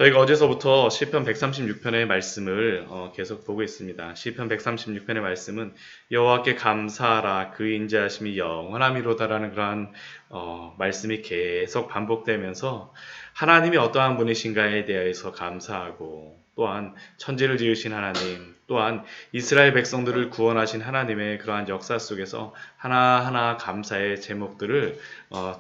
저희가 어제서부터 시편 136편의 말씀을 계속 보고 있습니다. 시편 136편의 말씀은 여호와께 감사하라 그 인자하심이 영원함이로다라는 그러한 말씀이 계속 반복되면서 하나님이 어떠한 분이신가에 대해서 감사하고 또한 천지를 지으신 하나님 또한 이스라엘 백성들을 구원하신 하나님의 그러한 역사 속에서 하나하나 감사의 제목들을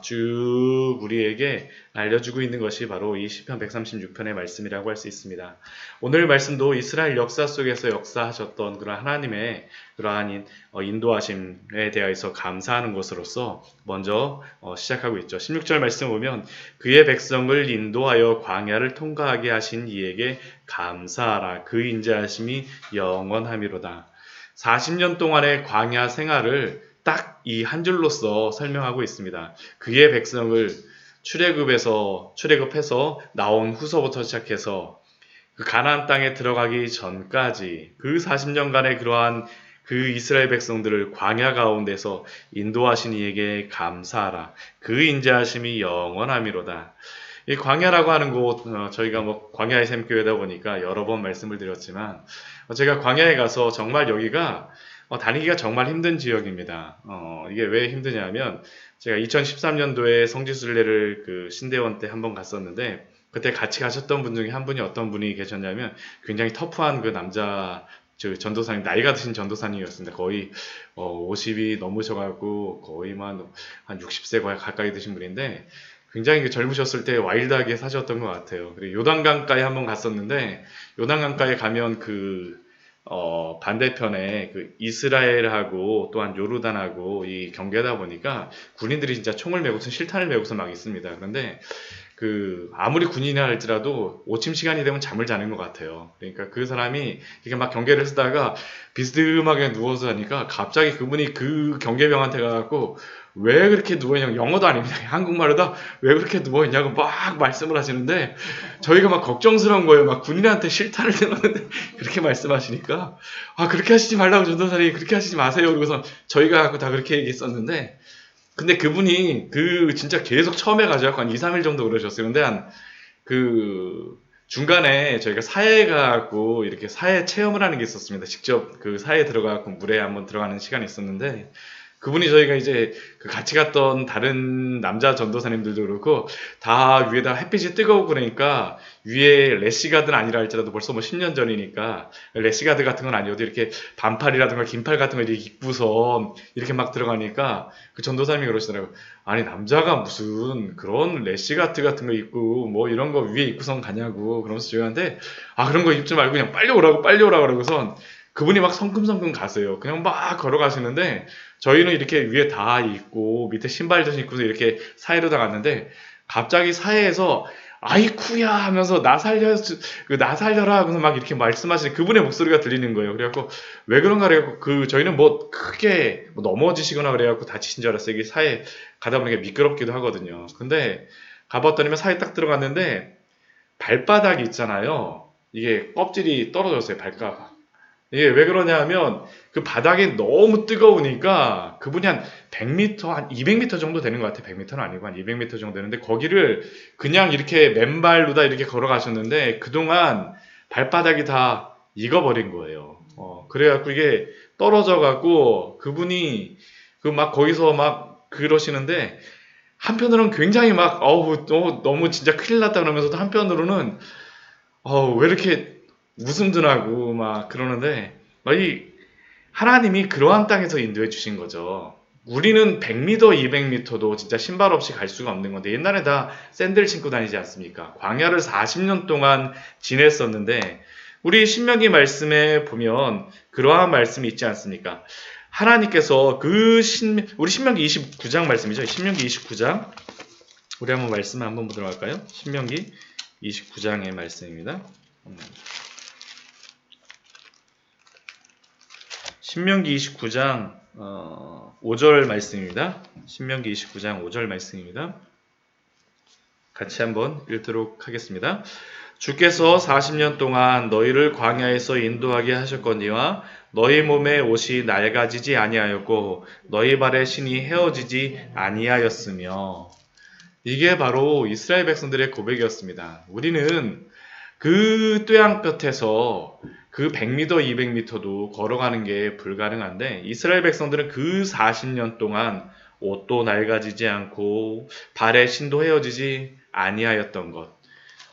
쭉 우리에게 알려주고 있는 것이 바로 이 시편 136편의 말씀이라고 할 수 있습니다. 오늘 말씀도 이스라엘 역사 속에서 역사하셨던 그런 하나님의 그러한 인도하심에 대해서 감사하는 것으로서 먼저 시작하고 있죠. 16절 말씀 보면 그의 백성을 인도하여 광야를 통과하게 하신 이에게 감사하라 그 인자하심이 영원함이로다. 40년 동안의 광야 생활을 딱 이 한 줄로서 설명하고 있습니다. 그의 백성을 출애굽해서 나온 후서부터 시작해서 그 가나안 땅에 들어가기 전까지 그 40년간의 그러한 그 이스라엘 백성들을 광야 가운데서 인도하신 이에게 감사하라. 그 인자하심이 영원함이로다. 이 광야라고 하는 곳, 저희가 광야의 샘교회다 보니까 여러 번 말씀을 드렸지만, 제가 광야에 가서 정말 여기가 다니기가 정말 힘든 지역입니다. 이게 왜 힘드냐면, 제가 2013년도에 성지순례를 그 신대원 때 한번 갔었는데, 그때 같이 가셨던 분 중에 한 분이 어떤 분이 계셨냐면, 굉장히 터프한 그 남자, 전도사님, 나이가 드신 전도사님이었습니다. 거의 50이 넘으셔가지고 거의만 한 60세 가까이 되신 분인데 굉장히 젊으셨을 때 와일드하게 사셨던 것 같아요. 그리고 요단강가에 한번 갔었는데 요단강가에 가면 반대편에 그 이스라엘하고 또한 요르단하고 이 경계다 보니까 군인들이 진짜 총을 메고서 실탄을 메고서 막 있습니다. 그런데 아무리 군인이라 할지라도 오침 시간이 되면 잠을 자는 것 같아요. 그러니까 그 사람이 이렇게 막 경계를 쓰다가 비스듬하게 누워서 하니까 갑자기 그분이 그 경계병한테 가갖고 왜 그렇게 누워있냐고, 영어도 아닙니다. 한국말로다 왜 그렇게 누워있냐고 막 말씀을 하시는데 저희가 막 걱정스러운 거예요. 막 군인한테 실탄을 들었는데 그렇게 말씀하시니까 그렇게 하시지 말라고 전도사님, 그렇게 하시지 마세요. 그러고서 저희가 다 그렇게 얘기했었는데 근데 그분이 진짜 계속 처음에 가져갖고 한 2, 3일 정도 그러셨어요. 근데 중간에 저희가 사해 가고 이렇게 사해 체험을 하는 게 있었습니다. 직접 그 사해에 들어가고 물에 한번 들어가는 시간이 있었는데 그분이 저희가 이제 같이 갔던 다른 남자 전도사님들도 그렇고 다 위에다 햇빛이 뜨거워 그러니까 위에 래시가드는 아니라 할지라도 벌써 10년 전이니까 래시가드 같은 건 아니어도 이렇게 반팔이라든가 긴팔 같은 거 이렇게 입고서 이렇게 막 들어가니까 그 전도사님이 그러시더라고요. 아니 남자가 무슨 그런 래시가드 같은 거 입고 뭐 이런 거 위에 입고선 가냐고 그러면서 저희한테 그런 거 입지 말고 그냥 빨리 오라고 그러고선 그분이 막 성큼성큼 가세요. 그냥 막 걸어가시는데 저희는 이렇게 위에 다 입고 밑에 신발도 신고서 이렇게 사해로 나갔는데 갑자기 사해에서 아이쿠야 하면서 나 살려라 하면서 막 이렇게 말씀하시는 그분의 목소리가 들리는 거예요. 그래갖고 왜 그런가 그래갖고 저희는 크게 넘어지시거나 그래갖고 다치신 줄 알았어요. 이게 사해 가다 보니까 미끄럽기도 하거든요. 근데 가봤더니 사해 딱 들어갔는데 발바닥이 있잖아요. 이게 껍질이 떨어졌어요. 발가락. 이게 왜 그러냐 하면 그 바닥이 너무 뜨거우니까 그분이 한 100m, 한 200m 정도 되는 것 같아요. 100m는 아니고 한 200m 정도 되는데 거기를 그냥 이렇게 맨발로 다 이렇게 걸어가셨는데 그동안 발바닥이 다 익어버린 거예요. 그래갖고 이게 떨어져갖고 그분이 막 거기서 막 그러시는데 한편으로는 굉장히 막 너무 진짜 큰일 났다 그러면서도 한편으로는 왜 이렇게 웃음도 나고 막 그러는데 이 하나님이 그러한 땅에서 인도해 주신 거죠. 우리는 100m, 200m도 진짜 신발 없이 갈 수가 없는 건데 옛날에 다 샌들 신고 다니지 않습니까? 광야를 40년 동안 지냈었는데 우리 신명기 말씀에 보면 그러한 말씀이 있지 않습니까? 하나님께서 우리 신명기 29장 말씀이죠. 신명기 29장 우리 한번 말씀 한번 보도록 할까요? 신명기 29장의 말씀입니다. 신명기 29장 5절 말씀입니다. 신명기 29장 5절 말씀입니다. 같이 한번 읽도록 하겠습니다. 주께서 40년 동안 너희를 광야에서 인도하게 하셨거니와 너희 몸의 옷이 낡아지지 아니하였고 너희 발의 신이 헤어지지 아니하였으며 이게 바로 이스라엘 백성들의 고백이었습니다. 우리는 그 뙤양 끝에서 그 100m, 200m도 걸어가는 게 불가능한데 이스라엘 백성들은 그 40년 동안 옷도 낡아지지 않고 발에 신도 헤어지지 아니하였던 것.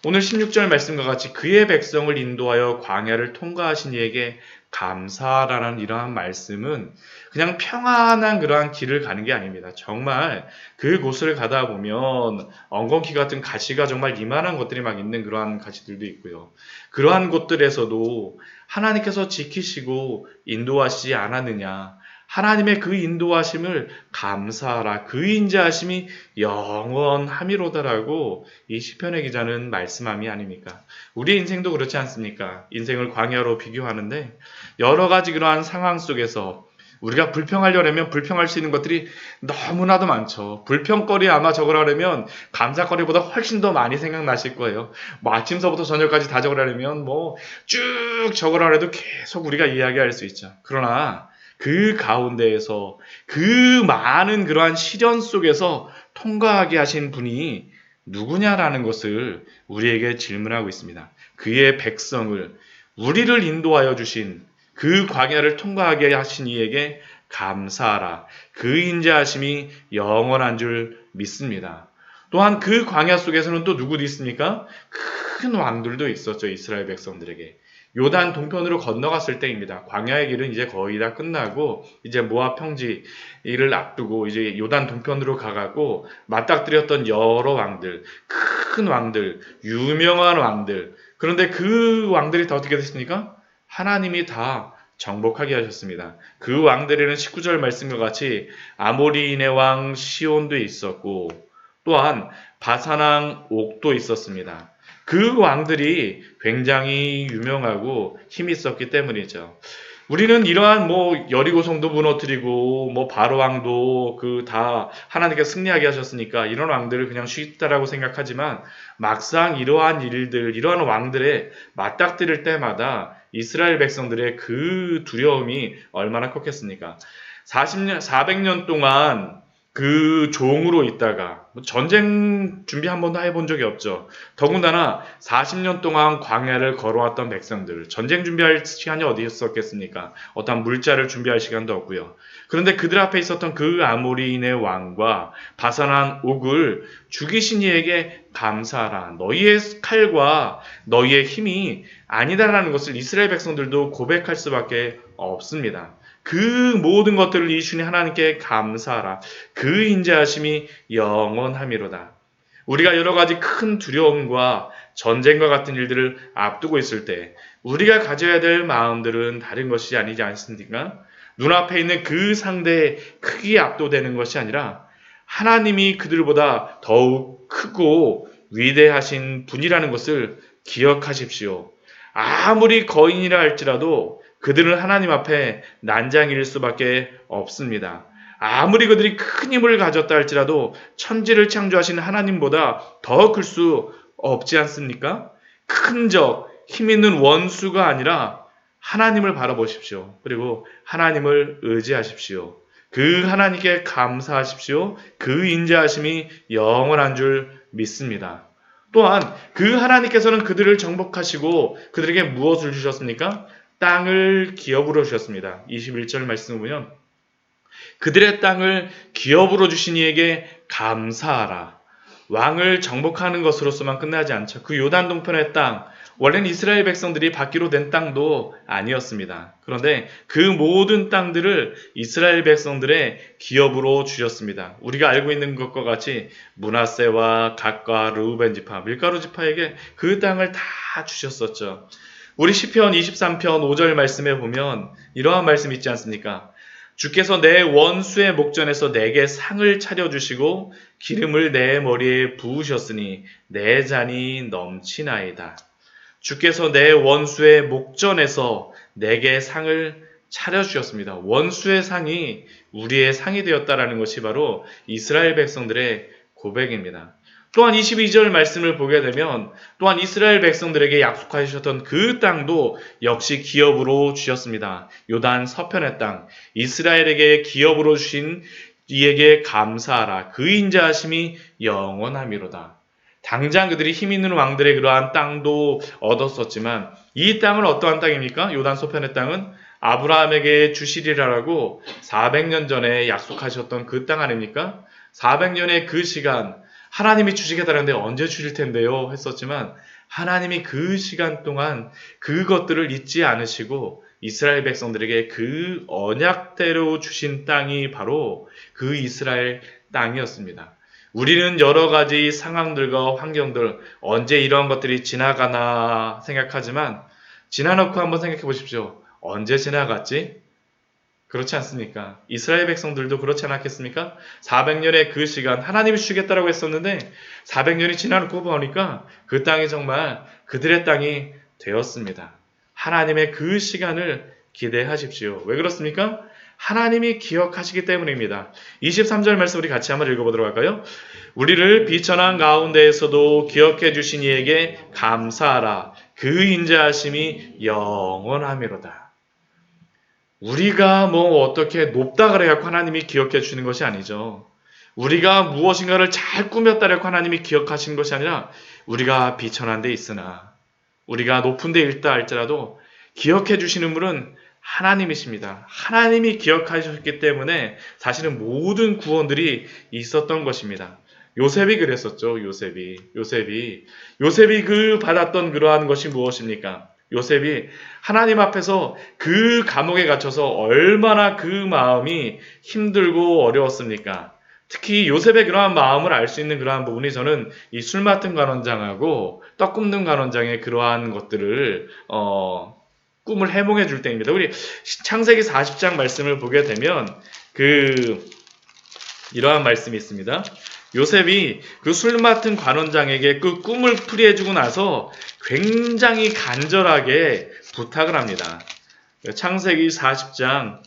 오늘 16절 말씀과 같이 그의 백성을 인도하여 광야를 통과하신 이에게 감사하라는 이러한 말씀은 그냥 평안한 그러한 길을 가는 게 아닙니다. 정말 그곳을 가다 보면 엉겅퀴 같은 가시가 정말 이만한 것들이 막 있는 그러한 가시들도 있고요. 그러한 곳들에서도 하나님께서 지키시고 인도하시지 않았느냐. 하나님의 그 인도하심을 감사하라. 그 인자하심이 영원함이로다라고 이 시편의 기자는 말씀함이 아닙니까? 우리 인생도 그렇지 않습니까? 인생을 광야로 비교하는데 여러 가지 그러한 상황 속에서 우리가 불평하려면 불평할 수 있는 것들이 너무나도 많죠. 불평거리 아마 적으라면 감사거리보다 훨씬 더 많이 생각나실 거예요. 뭐 아침서부터 저녁까지 다 적으라면 뭐 쭉 적으라 해도 계속 우리가 이야기할 수 있죠. 그러나 그 가운데에서 그 많은 그러한 시련 속에서 통과하게 하신 분이 누구냐라는 것을 우리에게 질문하고 있습니다. 그의 백성을 우리를 인도하여 주신 그 광야를 통과하게 하신 이에게 감사하라. 그 인자하심이 영원한 줄 믿습니다. 또한 그 광야 속에서는 또 누구도 있습니까? 큰 왕들도 있었죠. 이스라엘 백성들에게. 요단 동편으로 건너갔을 때입니다. 광야의 길은 이제 거의 다 끝나고 이제 모압 평지를 앞두고 이제 요단 동편으로 가가고 맞닥뜨렸던 여러 왕들, 큰 왕들, 유명한 왕들. 그런데 그 왕들이 다 어떻게 됐습니까? 하나님이 다 정복하게 하셨습니다. 그 왕들에는 19절 말씀과 같이 아모리인의 왕 시온도 있었고 또한 바산 왕 옥도 있었습니다. 그 왕들이 굉장히 유명하고 힘이 있었기 때문이죠. 우리는 이러한 뭐 여리고성도 무너뜨리고 뭐 바로 왕도 그 다 하나님께 승리하게 하셨으니까 이런 왕들을 그냥 쉽다라고 생각하지만 막상 이러한 일들, 이러한 왕들의 맞닥뜨릴 때마다 이스라엘 백성들의 그 두려움이 얼마나 컸겠습니까? 40년, 400년 동안 그 종으로 있다가 전쟁 준비 한 번도 해본 적이 없죠. 더군다나 40년 동안 광야를 걸어왔던 백성들, 전쟁 준비할 시간이 어디 있었겠습니까? 어떤 물자를 준비할 시간도 없고요. 그런데 그들 앞에 있었던 그 아모리인의 왕과 바산한 옥을 죽이신 이에게 감사하라. 너희의 칼과 너희의 힘이 아니다라는 것을 이스라엘 백성들도 고백할 수밖에 없습니다. 그 모든 것들을 이주신 하나님께 감사하라. 그 인자하심이 영원함이로다. 우리가 여러 가지 큰 두려움과 전쟁과 같은 일들을 앞두고 있을 때 우리가 가져야 될 마음들은 다른 것이 아니지 않습니까? 눈앞에 있는 그 상대의 크기에 압도되는 것이 아니라 하나님이 그들보다 더욱 크고 위대하신 분이라는 것을 기억하십시오. 아무리 거인이라 할지라도 그들은 하나님 앞에 난장일 수밖에 없습니다. 아무리 그들이 큰 힘을 가졌다 할지라도 천지를 창조하신 하나님보다 더 클 수 없지 않습니까? 큰 적, 힘 있는 원수가 아니라 하나님을 바라보십시오. 그리고 하나님을 의지하십시오. 그 하나님께 감사하십시오. 그 인자하심이 영원한 줄 믿습니다. 또한 그 하나님께서는 그들을 정복하시고 그들에게 무엇을 주셨습니까? 땅을 기업으로 주셨습니다. 21절 말씀을 보면 그들의 땅을 기업으로 주신 이에게 감사하라. 왕을 정복하는 것으로서만 끝나지 않죠. 그 요단 동편의 땅, 원래는 이스라엘 백성들이 받기로 된 땅도 아니었습니다. 그런데 그 모든 땅들을 이스라엘 백성들의 기업으로 주셨습니다. 우리가 알고 있는 것과 같이 므낫세와 갓과 르우벤 지파, 밀가루 지파에게 그 땅을 다 주셨었죠. 우리 시편 23편 5절 말씀에 보면 이러한 말씀 있지 않습니까? 주께서 내 원수의 목전에서 내게 상을 차려주시고 기름을 내 머리에 부으셨으니 내 잔이 넘치나이다. 주께서 내 원수의 목전에서 내게 상을 차려주셨습니다. 원수의 상이 우리의 상이 되었다라는 것이 바로 이스라엘 백성들의 고백입니다. 또한 22절 말씀을 보게 되면 또한 이스라엘 백성들에게 약속하셨던 그 땅도 역시 기업으로 주셨습니다. 요단 서편의 땅, 이스라엘에게 기업으로 주신 이에게 감사하라. 그 인자하심이 영원함이로다. 당장 그들이 힘 있는 왕들의 그러한 땅도 얻었었지만 이 땅은 어떠한 땅입니까? 요단 서편의 땅은 아브라함에게 주시리라라고 400년 전에 약속하셨던 그 땅 아닙니까? 400년의 그 시간 하나님이 주시겠다는데 언제 주실 텐데요 했었지만 하나님이 그 시간 동안 그것들을 잊지 않으시고 이스라엘 백성들에게 그 언약대로 주신 땅이 바로 그 이스라엘 땅이었습니다. 우리는 여러 가지 상황들과 환경들, 언제 이런 것들이 지나가나 생각하지만 지나놓고 한번 생각해 보십시오. 언제 지나갔지? 그렇지 않습니까? 이스라엘 백성들도 그렇지 않았겠습니까? 400년의 그 시간 하나님이 주겠다라고 했었는데 400년이 지나놓고 보니까 그 땅이 정말 그들의 땅이 되었습니다. 하나님의 그 시간을 기대하십시오. 왜 그렇습니까? 하나님이 기억하시기 때문입니다. 23절 말씀 우리 같이 한번 읽어보도록 할까요? 우리를 비천한 가운데에서도 기억해 주신 이에게 감사하라. 그 인자하심이 영원하미로다. 우리가 뭐 어떻게 높다 그래갖고 하나님이 기억해 주는 것이 아니죠. 우리가 무엇인가를 잘 꾸몄다 그래갖고 하나님이 기억하시는 것이 아니라 우리가 비천한 데 있으나 우리가 높은 데 있다 할지라도 기억해 주시는 분은 하나님이십니다. 하나님이 기억하셨기 때문에 사실은 모든 구원들이 있었던 것입니다. 요셉이 그랬었죠. 요셉이 그 받았던 그러한 것이 무엇입니까? 요셉이 하나님 앞에서 그 감옥에 갇혀서 얼마나 그 마음이 힘들고 어려웠습니까? 특히 요셉의 그러한 마음을 알 수 있는 그러한 부분이 저는 이 술 맡은 관원장하고 떡 굽는 관원장의 그러한 것들을 꿈을 해몽해 줄 때입니다. 우리 창세기 40장 말씀을 보게 되면 이러한 말씀이 있습니다. 요셉이 그 술 맡은 관원장에게 그 꿈을 풀이해 주고 나서 굉장히 간절하게 부탁을 합니다. 창세기 40장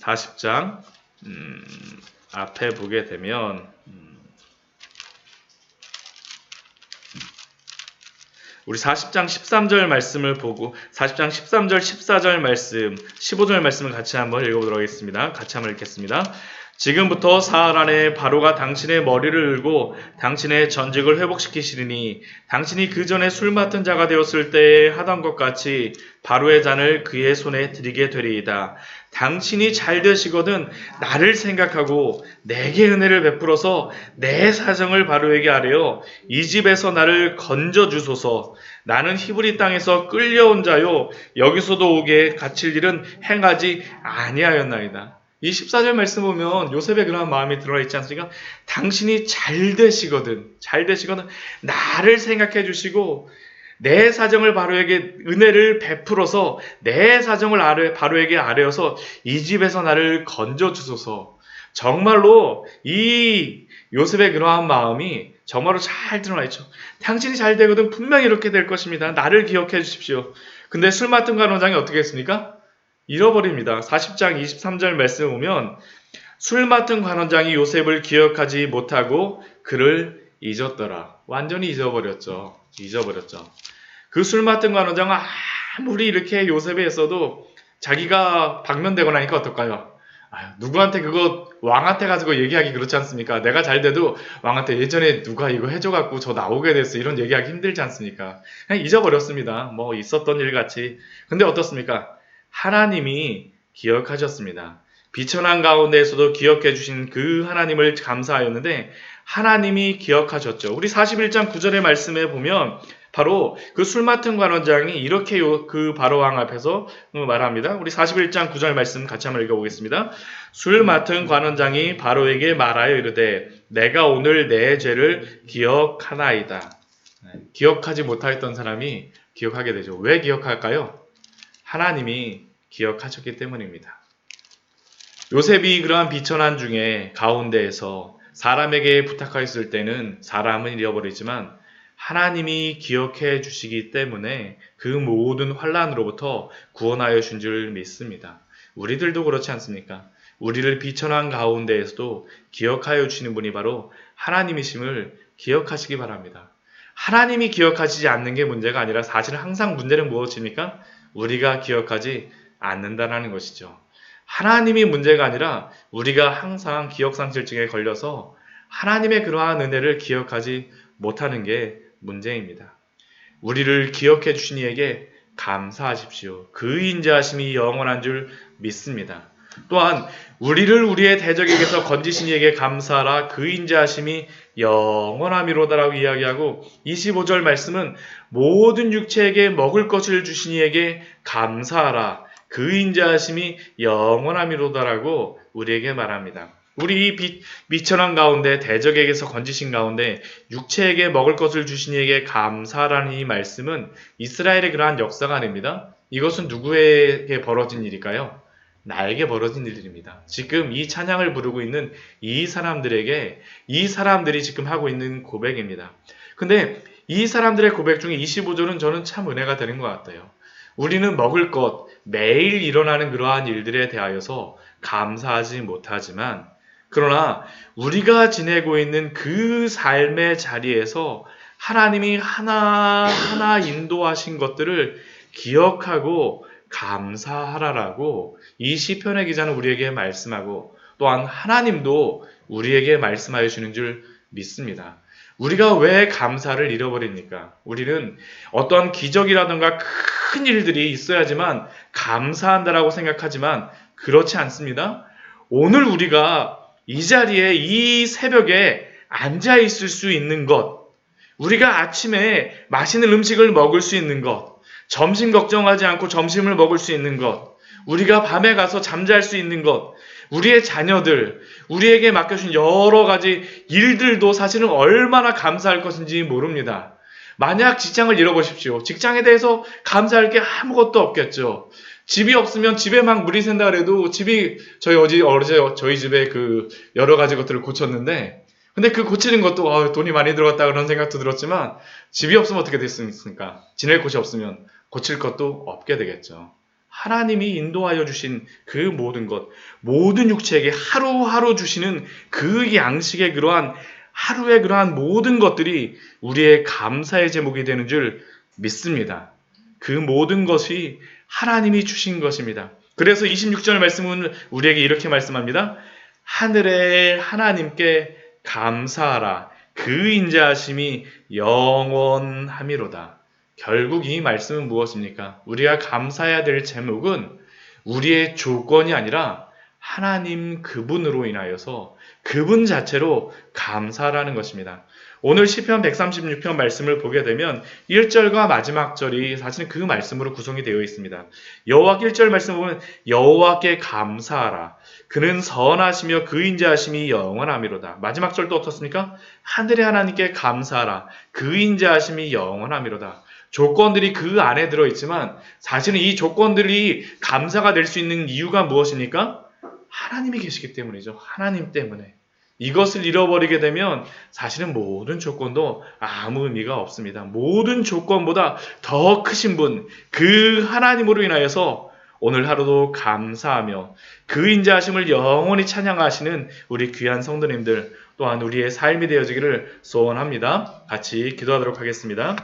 40장 앞에 보게 되면 우리 40장 13절 말씀을 보고 40장 13절 14절 말씀 15절 말씀을 같이 한번 읽어보도록 하겠습니다. 같이 한번 읽겠습니다. 지금부터 사흘 안에 바로가 당신의 머리를 을고 당신의 전직을 회복시키시리니 당신이 그 전에 술 맡은 자가 되었을 때 하던 것 같이 바로의 잔을 그의 손에 드리게 되리이다. 당신이 잘 되시거든 나를 생각하고 내게 은혜를 베풀어서 내 사정을 바로에게 아뢰어 이 집에서 나를 건져 주소서. 나는 히브리 땅에서 끌려온 자요 여기서도 오게 갇힐 일은 행하지 아니하였나이다. 이 14절 말씀 보면 요셉의 그런 마음이 들어가 있지 않습니까? 당신이 잘 되시거든 나를 생각해 주시고 내 사정을 바로에게 은혜를 베풀어서 내 사정을 바로에게 아뢰어서 이 집에서 나를 건져 주소서. 정말로 이 요셉의 그러한 마음이 정말로 잘 드러나 있죠. 당신이 잘 되거든 분명히 이렇게 될 것입니다. 나를 기억해 주십시오. 근데 술 맡은 관원장이 어떻게 했습니까? 잃어버립니다. 40장 23절 말씀을 보면 술 맡은 관원장이 요셉을 기억하지 못하고 그를 잊었더라. 완전히 잊어버렸죠. 그 술 맡은 관원장은 아무리 이렇게 요셉에 있어도 자기가 방면되고 나니까 어떨까요? 누구한테 그거 왕한테 가지고 얘기하기 그렇지 않습니까? 내가 잘 돼도 왕한테 예전에 누가 이거 해줘갖고 저 나오게 됐어 이런 얘기하기 힘들지 않습니까? 그냥 잊어버렸습니다. 뭐 있었던 일 같이. 근데 어떻습니까? 하나님이 기억하셨습니다. 비천한 가운데에서도 기억해 주신 그 하나님을 감사하였는데 하나님이 기억하셨죠. 우리 41장 9절의 말씀에 보면 바로 그 술 맡은 관원장이 이렇게 그 바로왕 앞에서 말합니다. 우리 41장 9절 말씀 같이 한번 읽어보겠습니다. 술 맡은 관원장이 바로에게 말하여 이르되 내가 오늘 내 죄를 기억하나이다. 기억하지 못하였던 사람이 기억하게 되죠. 왜 기억할까요? 하나님이 기억하셨기 때문입니다. 요셉이 그러한 비천한 중에 가운데에서 사람에게 부탁하였을 때는 사람은 잃어버리지만 하나님이 기억해 주시기 때문에 그 모든 환난으로부터 구원하여 준 줄 믿습니다. 우리들도 그렇지 않습니까? 우리를 비천한 가운데에서도 기억하여 주시는 분이 바로 하나님이심을 기억하시기 바랍니다. 하나님이 기억하시지 않는 게 문제가 아니라 사실은 항상 문제는 무엇입니까? 우리가 기억하지 않는다는 것이죠. 하나님이 문제가 아니라 우리가 항상 기억상실증에 걸려서 하나님의 그러한 은혜를 기억하지 못하는 게 문제입니다. 우리를 기억해 주신 이에게 감사하십시오. 그 인자하심이 영원한 줄 믿습니다. 또한 우리를 우리의 대적에게서 건지신 이에게 감사하라. 그 인자하심이 영원함이로다라고 이야기하고 25절 말씀은 모든 육체에게 먹을 것을 주신 이에게 감사하라. 그 인자하심이 영원함이로다라고 우리에게 말합니다. 우리 이 미천한 가운데 대적에게서 건지신 가운데 육체에게 먹을 것을 주신 이에게 감사라는 이 말씀은 이스라엘의 그러한 역사가 아닙니다. 이것은 누구에게 벌어진 일일까요? 나에게 벌어진 일입니다. 지금 이 찬양을 부르고 있는 이 사람들에게 이 사람들이 지금 하고 있는 고백입니다. 근데 이 사람들의 고백 중에 25절은 저는 참 은혜가 되는 것 같아요. 우리는 먹을 것, 매일 일어나는 그러한 일들에 대하여서 감사하지 못하지만 그러나 우리가 지내고 있는 그 삶의 자리에서 하나님이 하나하나 인도하신 것들을 기억하고 감사하라라고 이 시편의 기자는 우리에게 말씀하고 또한 하나님도 우리에게 말씀하여 주는 줄 믿습니다. 우리가 왜 감사를 잃어버립니까? 우리는 어떠한 기적이라든가 큰 일들이 있어야지만 감사한다라고 생각하지만 그렇지 않습니다. 오늘 우리가 이 자리에 이 새벽에 앉아 있을 수 있는 것, 우리가 아침에 맛있는 음식을 먹을 수 있는 것, 점심 걱정하지 않고 점심을 먹을 수 있는 것, 우리가 밤에 가서 잠잘 수 있는 것, 우리의 자녀들, 우리에게 맡겨준 여러 가지 일들도 사실은 얼마나 감사할 것인지 모릅니다. 만약 직장을 잃어보십시오. 직장에 대해서 감사할 게 아무것도 없겠죠. 집이 없으면 집에 막 물이 샌다 그래도 집이 어제 저희 집에 그 여러 가지 것들을 고쳤는데 근데 그 고치는 것도 돈이 많이 들어갔다 그런 생각도 들었지만 집이 없으면 어떻게 됐습니까? 지낼 곳이 없으면 고칠 것도 없게 되겠죠. 하나님이 인도하여 주신 그 모든 것, 모든 육체에게 하루하루 주시는 그 양식의 그러한 하루의 그러한 모든 것들이 우리의 감사의 제목이 되는 줄 믿습니다. 그 모든 것이 하나님이 주신 것입니다. 그래서 26절 말씀은 우리에게 이렇게 말씀합니다. 하늘의 하나님께 감사하라. 그 인자하심이 영원함이로다. 결국 이 말씀은 무엇입니까? 우리가 감사해야 될 제목은 우리의 조건이 아니라 하나님 그분으로 인하여서 그분 자체로 감사라는 것입니다. 오늘 시편 136편 말씀을 보게 되면 1절과 마지막 절이 사실 그 말씀으로 구성이 되어 있습니다. 여호와께 1절 말씀 보면 여호와께 감사하라. 그는 선하시며 그 인자하심이 영원함이로다. 마지막 절도 어떻습니까? 하늘의 하나님께 감사하라. 그 인자하심이 영원함이로다. 조건들이 그 안에 들어있지만 사실은 이 조건들이 감사가 될 수 있는 이유가 무엇입니까? 하나님이 계시기 때문이죠. 하나님 때문에. 이것을 잃어버리게 되면 사실은 모든 조건도 아무 의미가 없습니다. 모든 조건보다 더 크신 분, 그 하나님으로 인하여서 오늘 하루도 감사하며 그 인자하심을 영원히 찬양하시는 우리 귀한 성도님들 또한 우리의 삶이 되어지기를 소원합니다. 같이 기도하도록 하겠습니다.